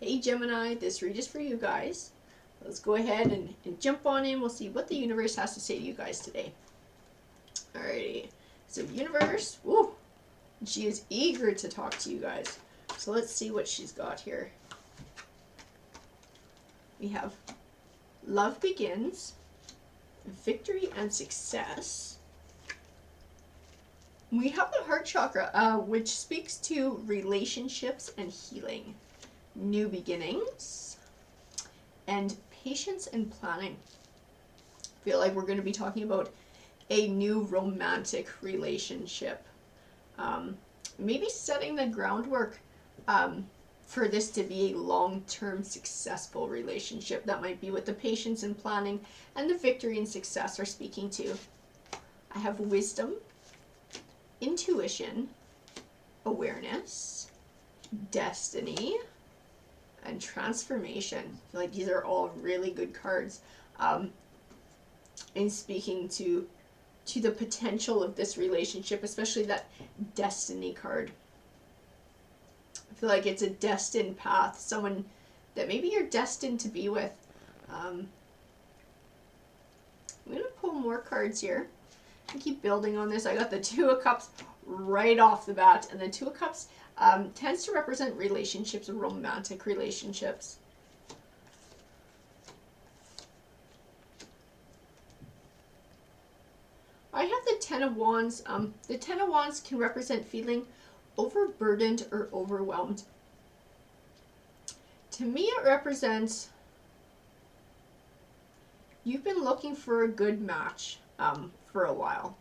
Hey Gemini, this read is for you guys. Let's go ahead and jump on in. We'll see what the universe has to say to you guys today. Alrighty. So universe, woo, she is eager to talk to you guys. So let's see what she's got here. We have love begins, victory and success. We have the heart chakra, which speaks to relationships and healing, new beginnings, and patience and planning. I feel like we're going to be talking about a new romantic relationship. Maybe setting the groundwork for this to be a long-term successful relationship. That might be what the patience and planning and the victory and success are speaking to. I have wisdom, intuition, awareness, destiny, and transformation. I feel like these are all really good cards in speaking to the potential of this relationship, especially that destiny card. I feel like it's a destined path, someone that maybe you're destined to be with. I'm going to pull more cards here and keep building on this. I got the Two of Cups right off the bat, and the Two of Cups tends to represent relationships, romantic relationships. I have the Ten of Wands. The Ten of Wands can represent feeling overburdened or overwhelmed. To me, it represents you've been looking for a good match for a while,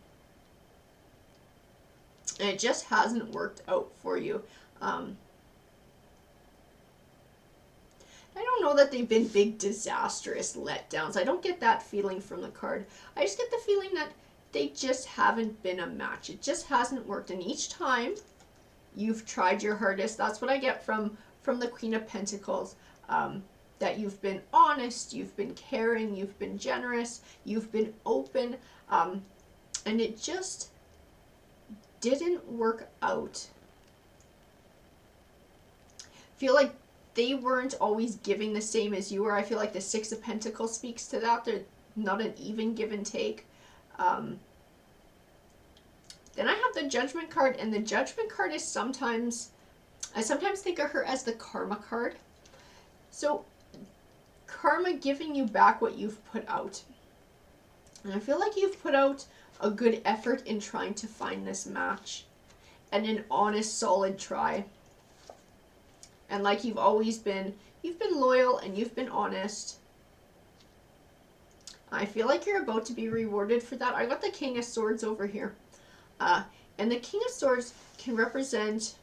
and it just hasn't worked out for you. I don't know that they've been big disastrous letdowns. I don't get that feeling from the card. I just get the feeling that they just haven't been a match. It just hasn't worked, and each time you've tried your hardest. That's what I get from the Queen of Pentacles. That you've been honest, you've been caring, you've been generous, you've been open, and it just didn't work out. I feel like they weren't always giving the same as you were. I feel like the Six of Pentacles speaks to that. They're not an even give and take. Then I have the Judgment card, and the Judgment card is I sometimes think of her as the Karma card. So, karma giving you back what you've put out. And I feel like you've put out a good effort in trying to find this match, and an honest, solid try. And like you've been loyal and you've been honest. I feel like you're about to be rewarded for that. I got the King of Swords over here. And the King of Swords can represent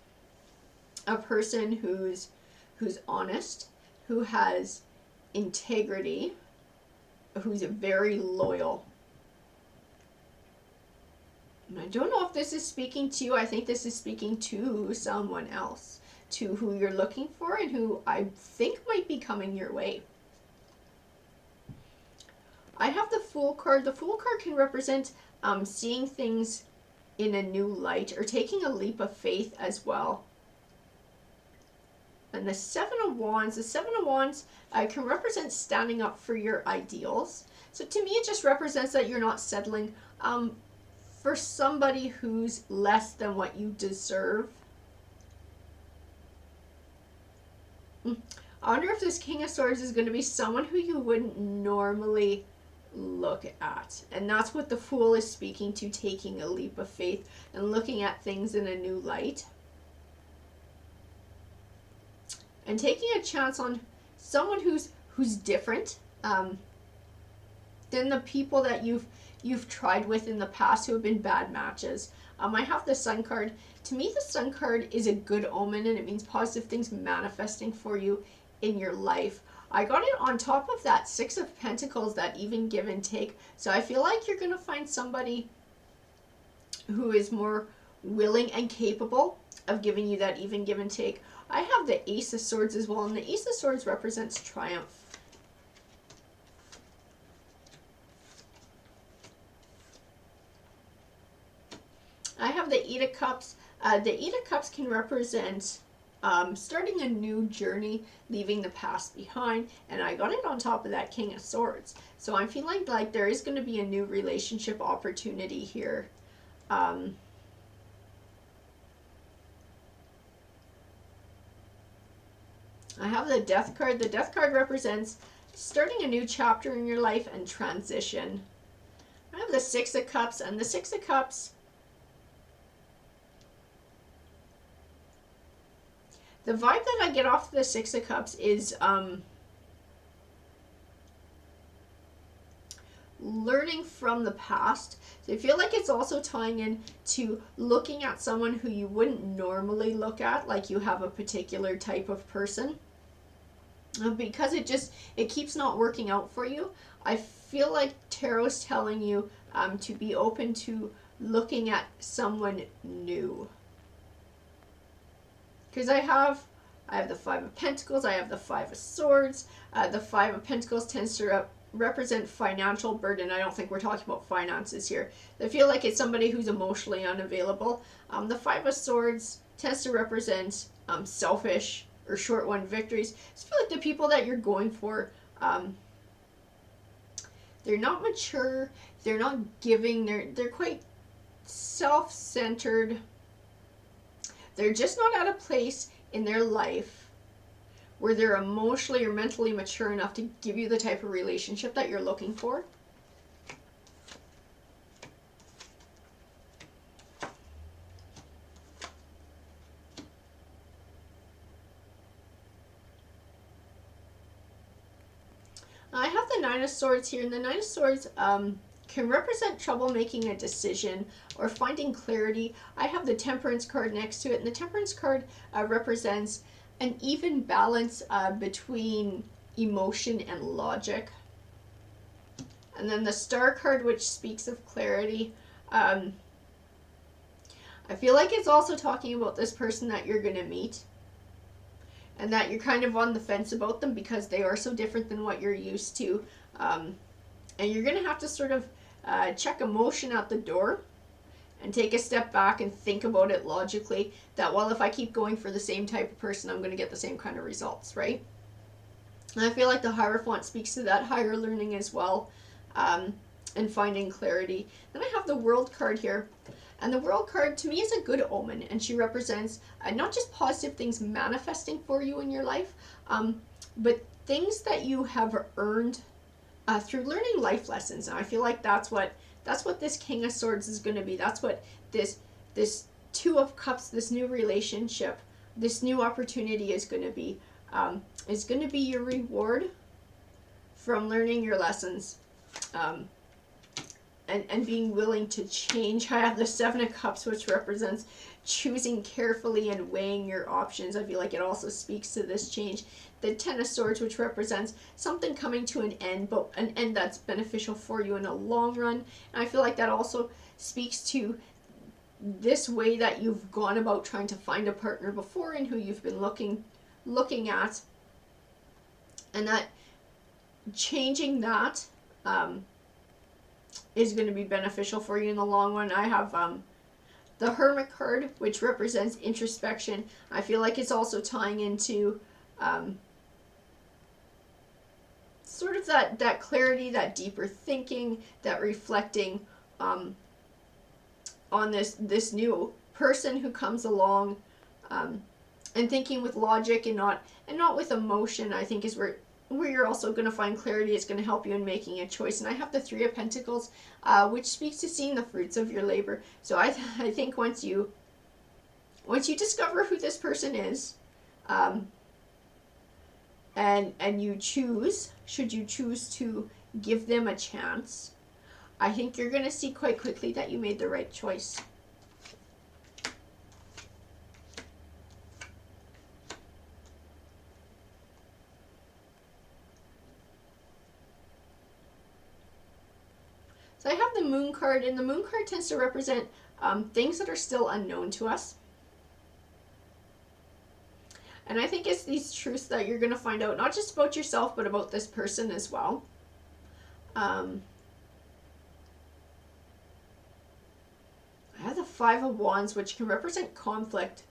a person who's honest, who has integrity, who's very loyal. And I don't know if this is speaking to you. I think this is speaking to someone else, to who you're looking for and who I think might be coming your way. I have the Fool card. The Fool card can represent seeing things in a new light, or taking a leap of faith as well. And the Seven of Wands. The Seven of Wands can represent standing up for your ideals. So to me, it just represents that you're not settling for somebody who's less than what you deserve. I wonder if this King of Swords is going to be someone who you wouldn't normally look at. And that's what the Fool is speaking to, taking a leap of faith and looking at things in a new light. And taking a chance on someone who's different than the people that you've tried with in the past who have been bad matches. I have the Sun card. To me, the Sun card is a good omen, and it means positive things manifesting for you in your life. I got it on top of that Six of Pentacles, that even give and take. So I feel like you're going to find somebody who is more willing and capable of giving you that even give and take. I have the Ace of Swords as well, and the Ace of Swords represents triumph. I have the Eight of Cups. The Eight of Cups can represent starting a new journey, leaving the past behind, and I got it on top of that King of Swords. So I'm feeling like there is going to be a new relationship opportunity here. I have the Death card. The Death card represents starting a new chapter in your life and transition. I have the Six of Cups, and the Six of Cups, the vibe that I get off the Six of Cups is learning from the past. So I feel like it's also tying in to looking at someone who you wouldn't normally look at, like you have a particular type of person. Because it keeps not working out for you. I feel like tarot's telling you to be open to looking at someone new. Because I have the Five of Pentacles, I have the Five of Swords. The Five of Pentacles tends to represent financial burden. I don't think we're talking about finances here. I feel like it's somebody who's emotionally unavailable. The Five of Swords tends to represent selfish or short won victories. I feel like the people that you're going for, they're not mature, they're not giving, they're quite self-centered. They're just not at a place in their life where they're emotionally or mentally mature enough to give you the type of relationship that you're looking for. I have the Nine of Swords here, and the Nine of Swords can represent trouble making a decision or finding clarity. I have the Temperance card next to it, and the Temperance card represents an even balance between emotion and logic. And then the Star card, which speaks of clarity. I feel like it's also talking about this person that you're going to meet, and that you're kind of on the fence about them because they are so different than what you're used to. And you're going to have to sort of check emotion at the door and take a step back and think about it logically, that, well, if I keep going for the same type of person, I'm going to get the same kind of results, right? And I feel like the Hierophant speaks to that higher learning as well, and finding clarity. Then I have the World card here. And the World card, to me, is a good omen, and she represents not just positive things manifesting for you in your life, but things that you have earned through learning life lessons. And I feel like that's what this King of Swords is going to be. That's what this Two of Cups, this new relationship, this new opportunity is going to be. Is going to be your reward from learning your lessons. And being willing to change. I have the Seven of Cups, which represents choosing carefully and weighing your options. I feel like it also speaks to this change. The Ten of Swords, which represents something coming to an end, but an end that's beneficial for you in the long run. And I feel like that also speaks to this way that you've gone about trying to find a partner before and who you've been looking at. And that changing that is going to be beneficial for you in the long run. I have the Hermit card, which represents introspection. I feel like it's also tying into sort of that clarity, that deeper thinking, that reflecting on this new person who comes along, and thinking with logic and not with emotion. I think is where you're also going to find clarity. It's going to help you in making a choice. And I have the Three of Pentacles, which speaks to seeing the fruits of your labor. So I think once you discover who this person is, and you choose, should you choose to give them a chance, I think you're going to see quite quickly that you made the right choice. So I have the Moon card, and the Moon card tends to represent things that are still unknown to us. And I think it's these truths that you're going to find out, not just about yourself, but about this person as well. I have the Five of Wands, which can represent conflict.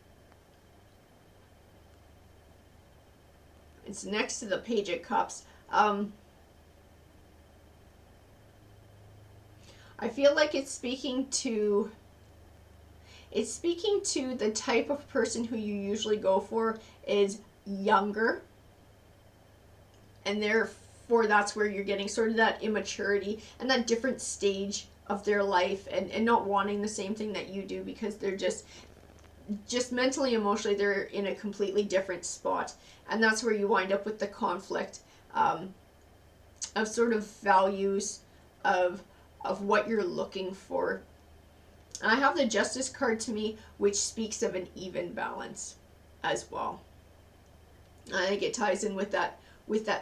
It's next to the Page of Cups. I feel like it's speaking to the type of person who you usually go for is younger, and therefore that's where you're getting sort of that immaturity and that different stage of their life, and not wanting the same thing that you do, because they're just mentally, emotionally, they're in a completely different spot, and that's where you wind up with the conflict, of sort of values of what you're looking for. And I have the Justice card to me, which speaks of an even balance as well. I think it ties in with that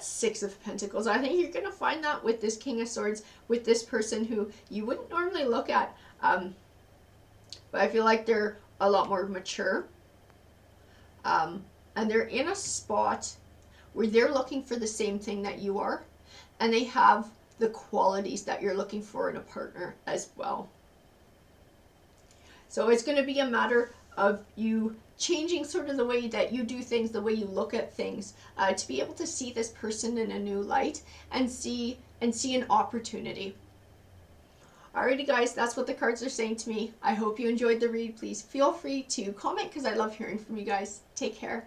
Six of Pentacles. I think you're going to find that with this King of Swords, with this person who you wouldn't normally look at. But I feel like they're a lot more mature. And they're in a spot where they're looking for the same thing that you are. And they have the qualities that you're looking for in a partner as well. So it's going to be a matter of you changing sort of the way that you do things, the way you look at things, to be able to see this person in a new light and see an opportunity. Alrighty guys, that's what the cards are saying to me. I hope you enjoyed the read. Please feel free to comment, because I love hearing from you guys. Take care.